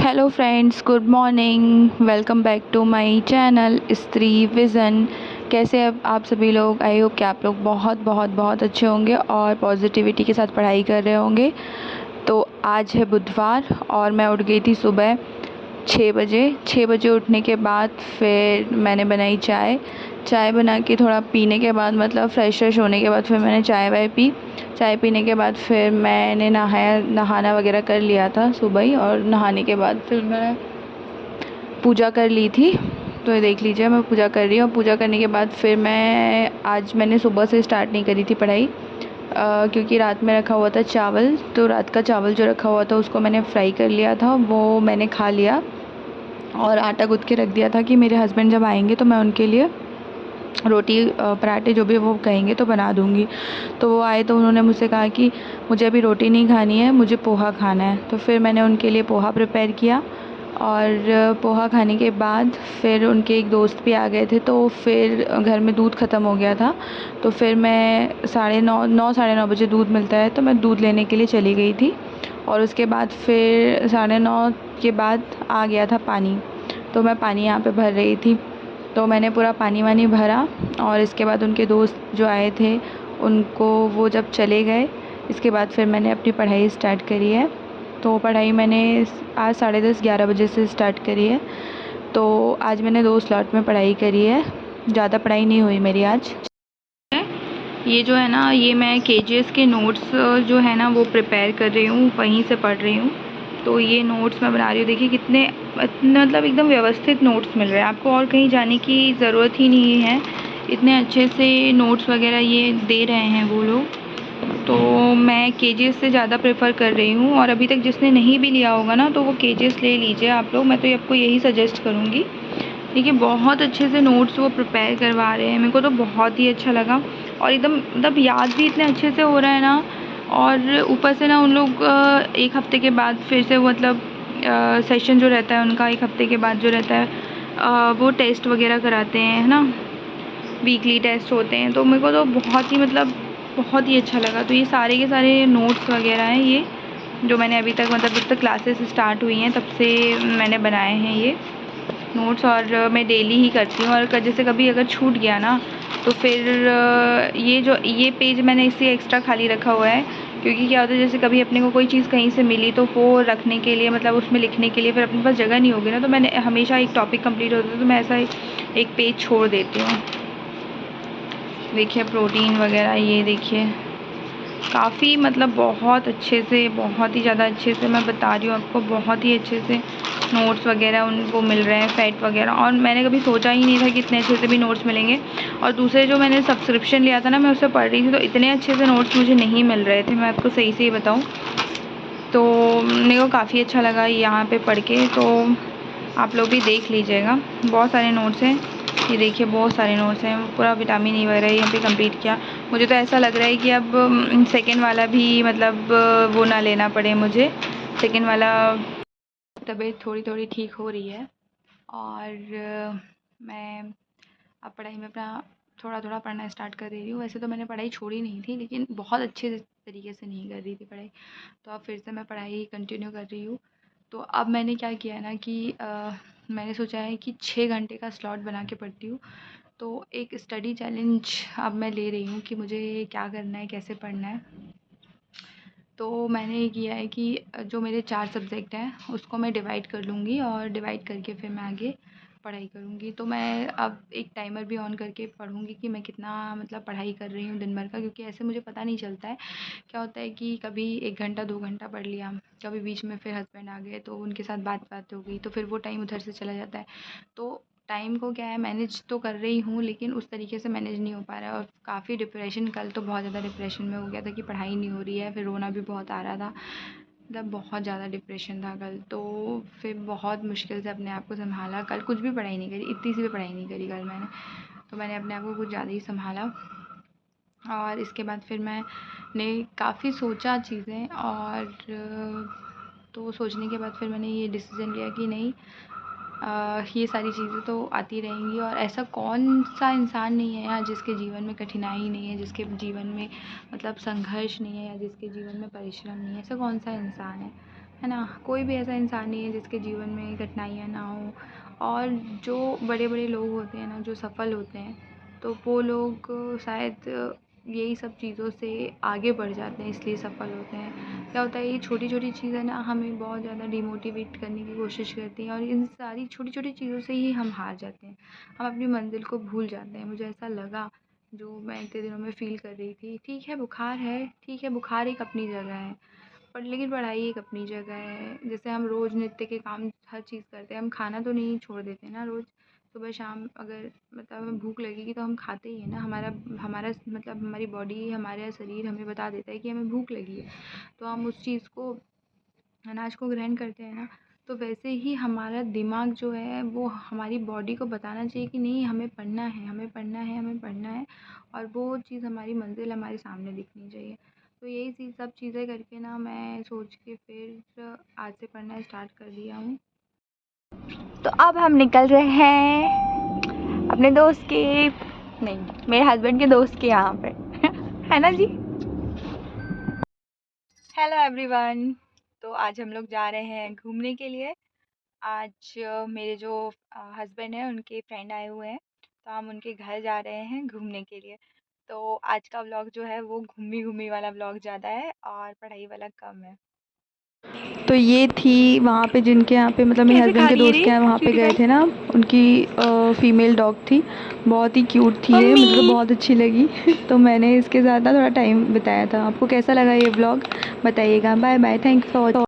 Hello friends, good morning. Welcome back to my channel Stree Vision. कैसे आप सभी लोग? आई होप कि आप लोग बहुत बहुत बहुत अच्छे होंगे और पॉजिटिविटी के साथ पढ़ाई कर रहे होंगे। तो आज है बुधवार और मैं उठ गई थी सुबह 6 बजे उठने के बाद फिर मैंने बनाई चाय बना के थोड़ा पीने के बाद मतलब फ्रेश होने के बाद फिर मैंने चाय वाय पी। चाय पीने के बाद फिर मैंने नहाना वगैरह कर लिया था सुबह ही, और नहाने के बाद फिर मैं पूजा कर ली थी। तो ये देख लीजिए, मैं पूजा कर रही हूँ। पूजा करने के बाद फिर मैंने सुबह से स्टार्ट नहीं करी थी पढ़ाई, क्योंकि रात में रखा हुआ था चावल। तो रात का चावल जो रखा हुआ था उसको मैंने फ्राई कर लिया था, वो मैंने खा लिया और आटा गूँथ के रख दिया था कि मेरे हस्बैंड जब आएंगे तो मैं उनके लिए रोटी पराठे जो भी वो कहेंगे तो बना दूँगी। तो वो आए तो उन्होंने मुझसे कहा कि मुझे अभी रोटी नहीं खानी है, मुझे पोहा खाना है। तो फिर मैंने उनके लिए पोहा प्रिपेयर किया और पोहा खाने के बाद फिर उनके एक दोस्त भी आ गए थे, तो फिर घर में दूध ख़त्म हो गया था। तो फिर मैं साढ़े नौ बजे दूध मिलता है तो मैं दूध लेने के लिए चली गई थी। और उसके बाद फिर 9:30 के बाद आ गया था पानी, तो मैं पानी यहाँ पे भर रही थी। तो मैंने पूरा पानी वानी भरा और इसके बाद उनके दोस्त जो आए थे उनको वो जब चले गए, इसके बाद फिर मैंने अपनी पढ़ाई स्टार्ट करी है। तो पढ़ाई मैंने आज 10:30-11 बजे से स्टार्ट करी है। तो आज मैंने 2 स्लॉट में पढ़ाई करी है, ज़्यादा पढ़ाई नहीं हुई मेरी आज। ये जो है ना, ये मैं केजीएस के नोट्स जो है ना वो प्रिपेयर कर रही हूँ, वहीं से पढ़ रही हूँ। तो ये नोट्स मैं बना रही हूँ। देखिए कितने मतलब एकदम व्यवस्थित नोट्स मिल रहे हैं आपको, और कहीं जाने की ज़रूरत ही नहीं है। इतने अच्छे से नोट्स वगैरह ये दे रहे हैं वो लोग। तो मैं केजीएस से ज़्यादा प्रेफर कर रही हूँ, और अभी तक जिसने नहीं भी लिया होगा ना तो वो केजीएस ले लीजिए आप लोग। मैं तो आपको यही सजेस्ट करूँगी। देखिए बहुत अच्छे से नोट्स वो प्रिपेयर करवा रहे हैं, मेरे को तो बहुत ही अच्छा लगा। और एकदम मतलब याद भी इतने अच्छे से हो रहा है ना। और ऊपर से ना उन लोग 1 हफ़्ते के बाद फिर से मतलब सेशन जो रहता है उनका 1 हफ़्ते के बाद जो रहता है वो टेस्ट वगैरह कराते हैं, है ना। वीकली टेस्ट होते हैं। तो मेरे को तो बहुत ही मतलब बहुत ही अच्छा लगा। तो ये सारे के सारे नोट्स वगैरह हैं, ये जो मैंने अभी तक मतलब जब तक क्लासेस स्टार्ट हुई हैं तब से मैंने बनाए हैं ये नोट्स। और मैं डेली ही करती हूँ। और जैसे कभी अगर छूट गया ना तो फिर ये पेज मैंने इसलिए एक्स्ट्रा खाली रखा हुआ है, क्योंकि क्या होता है जैसे कभी अपने को कोई चीज़ कहीं से मिली तो वो रखने के लिए मतलब उसमें लिखने के लिए फिर अपने पास जगह नहीं होगी ना। तो मैंने हमेशा एक टॉपिक कंप्लीट होता है तो मैं ऐसा एक पेज छोड़ देती हूँ। देखिए प्रोटीन वगैरह, ये देखिए काफ़ी मतलब बहुत अच्छे से, बहुत ही ज़्यादा अच्छे से मैं बता रही हूँ आपको। बहुत ही अच्छे से नोट्स वगैरह उनको मिल रहे हैं, फैट वगैरह। और मैंने कभी सोचा ही नहीं था कि इतने अच्छे से भी नोट्स मिलेंगे। और दूसरे जो मैंने सब्सक्रिप्शन लिया था ना, मैं उससे पढ़ रही थी तो इतने अच्छे से नोट्स मुझे नहीं मिल रहे थे, मैं आपको सही से ही बताऊँ। तो मेरे को काफ़ी अच्छा लगा यहाँ पे पढ़ के। तो आप लोग भी देख लीजिएगा, बहुत सारे नोट्स हैं। ये देखिए बहुत सारे नोट्स हैं, पूरा विटामिन ई वगैरह यहाँ पे कंप्लीट किया। मुझे तो ऐसा लग रहा है कि अब सेकेंड वाला भी मतलब वो ना लेना पड़े मुझे। सेकेंड वाला तबीयत थोड़ी थोड़ी ठीक हो रही है। और मैं अब पढ़ाई में अपना थोड़ा थोड़ा पढ़ना स्टार्ट कर रही हूँ। वैसे तो मैंने पढ़ाई छोड़ी नहीं थी, लेकिन बहुत अच्छे तरीके से नहीं कर रही थी पढ़ाई। तो अब फिर से मैं पढ़ाई कंटिन्यू कर रही हूँ। तो अब मैंने क्या किया है ना कि मैंने सोचा है कि 6 घंटे का स्लॉट बना के पढ़ती हूँ। तो एक स्टडी चैलेंज अब मैं ले रही हूँ कि मुझे क्या करना है, कैसे पढ़ना है। तो मैंने ये किया है कि जो मेरे 4 सब्जेक्ट हैं उसको मैं डिवाइड कर लूँगी, और डिवाइड करके फिर मैं आगे पढ़ाई करूँगी। तो मैं अब एक टाइमर भी ऑन करके पढ़ूँगी कि मैं कितना मतलब पढ़ाई कर रही हूँ दिन भर का, क्योंकि ऐसे मुझे पता नहीं चलता है। क्या होता है कि कभी 1 घंटा 2 घंटा पढ़ लिया, कभी बीच में फिर हस्बैंड आ गए तो उनके साथ बात हो गई, तो फिर वो टाइम उधर से चला जाता है। तो टाइम को क्या है, मैनेज तो कर रही हूँ लेकिन उस तरीके से मैनेज नहीं हो पा रहा है। और काफ़ी डिप्रेशन, कल तो बहुत ज़्यादा डिप्रेशन में हो गया था कि पढ़ाई नहीं हो रही है, फिर रोना भी बहुत आ रहा था। मतलब बहुत ज़्यादा डिप्रेशन था कल तो। फिर बहुत मुश्किल से अपने आप को संभाला। कल कुछ भी पढ़ाई नहीं करी, इतनी सी भी पढ़ाई नहीं करी कल मैंने। तो मैंने अपने आप को कुछ ज़्यादा ही संभाला। और इसके बाद फिर मैंने काफ़ी सोचा चीज़ें, और तो सोचने के बाद फिर मैंने ये डिसीज़न लिया कि नहीं, ये सारी चीज़ें तो आती रहेंगी। और ऐसा कौन सा इंसान नहीं है यार जिसके जीवन में कठिनाई नहीं है, जिसके जीवन में मतलब संघर्ष नहीं है, या जिसके जीवन में परिश्रम नहीं है। ऐसा कौन सा इंसान है है ना। कोई भी ऐसा इंसान नहीं है जिसके जीवन में कठिनाइयाँ ना हो। और जो बड़े बड़े लोग होते हैं ना, जो सफल होते हैं, तो वो लोग शायद यही सब चीज़ों से आगे बढ़ जाते हैं, इसलिए सफल होते हैं। क्या होता है, ये छोटी छोटी चीज़ें ना हमें बहुत ज़्यादा डिमोटिवेट करने की कोशिश करती हैं, और इन सारी छोटी छोटी चीज़ों से ही हम हार जाते हैं, हम अपनी मंजिल को भूल जाते हैं। मुझे ऐसा लगा, जो मैं इतने दिनों में फ़ील कर रही थी। ठीक है बुखार है, ठीक है बुखार एक अपनी जगह है, पर लेकिन पढ़ाई एक अपनी जगह है। जैसे हम रोज़ नित्य के काम हर चीज़ करते हैं, हम खाना तो नहीं छोड़ देते ना रोज़। सुबह शाम अगर मतलब हमें भूख लगेगी तो हम खाते ही हैं ना। हमारा हमारा मतलब हमारी बॉडी, हमारा शरीर हमें बता देता है कि हमें भूख लगी है, तो हम उस चीज़ को, अनाज को ग्रहण करते हैं ना। तो वैसे ही हमारा दिमाग जो है वो हमारी बॉडी को बताना चाहिए कि नहीं, हमें पढ़ना है, हमें पढ़ना है, हमें पढ़ना है, और वो चीज़, हमारी मंजिल हमारे सामने दिखनी चाहिए। तो यही चीज़, सब चीज़ें करके ना मैं सोच के फिर आज से पढ़ना स्टार्ट कर दिया हूँ। तो अब हम निकल रहे हैं अपने दोस्त के, नहीं, मेरे हस्बैंड के दोस्त के यहाँ पे है ना जी। Hello everyone. तो आज हम लोग जा रहे हैं घूमने के लिए। आज मेरे जो हस्बैंड हैं उनके फ्रेंड आए हुए हैं, तो हम उनके घर जा रहे हैं घूमने के लिए। तो आज का व्लॉग जो है वो घूमी घूमी वाला व्लॉग ज़्यादा है और पढ़ाई वाला कम है। तो ये थी वहाँ पे जिनके यहाँ पे, मतलब मेरे कैसे हस्बैंड खा के रही है दोस्त रे के यहाँ वहाँ पे क्यूटी गए पाई? थे ना। उनकी फ़ीमेल डॉग थी, बहुत ही क्यूट थी ये, मम्मी। मुझे तो बहुत अच्छी लगी तो मैंने इसके साथ ना थोड़ा टाइम बिताया था। आपको कैसा लगा ये व्लॉग बताइएगा। Bye bye, thanks for watching.